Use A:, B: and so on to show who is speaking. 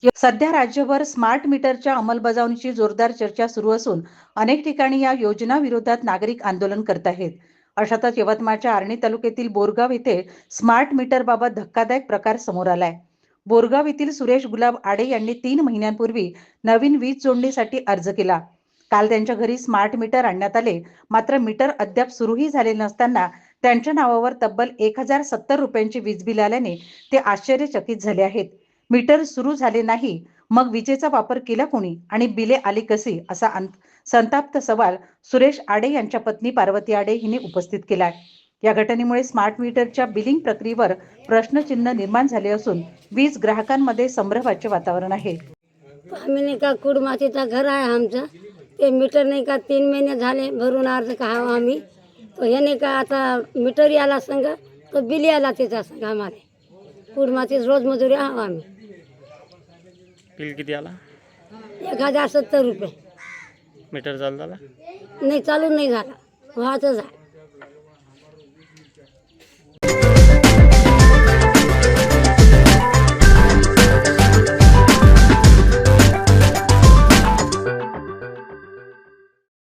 A: सध्या राज्यभर स्मार्ट मीटरच्या अंमलबजावणीची जोरदार चर्चा सुरू असून अनेक ठिकाणी या योजना विरोधात नागरिक आंदोलन करत आहेत. अशातच यवतमाळच्या आर्णी तालुक्यातील बोरगाव येथे स्मार्ट मीटर बाबत धक्कादायक प्रकार समोर आलाय. बोरगाव येथील सुरेश गुलाब आडे यांनी 3 महिन्यांपूर्वी नवीन वीज जोडणीसाठी अर्ज केला. काल त्यांच्या घरी स्मार्ट मीटर आणण्यात आले, मात्र मीटर अद्याप सुरूही झाले नसताना त्यांच्या नावावर तब्बल 1070 रुपयांची वीज बिल आल्याने ते आश्चर्यचकित झाले आहेत. मीटर सुरू झाले नाही, मग विजेचा वापर केला कोणी आणि बिले आली कशी, असा संताप्त सवाल सुरेश आडे यांच्या पत्नी पार्वती आडे हिने उपस्थित केलाय. या घटनेमुळे स्मार्ट मीटरच्या बिलिंग प्रक्रियेवर प्रश्नचिन्ह निर्माण झाले असून वीज ग्राहकांमध्ये संभ्रमाचे वातावरण आहे.
B: आम्ही नाही का कुडमातीचा घर आहे आमचं, ते मीटर नाही का 3 महिने झाले भरून अर्ज का आम्ही, तो हे नाही का आता मीटर याला संग तो बिल याला त्याचा संग आम्हाला कुडमातीच रोज मजुरी आहो आम्ही.
C: बिल किती आला?
B: 1070 रुपये.
C: मीटर चालू झाला?
B: नाही, चालू नाही झाला, व्हायचंच आहे.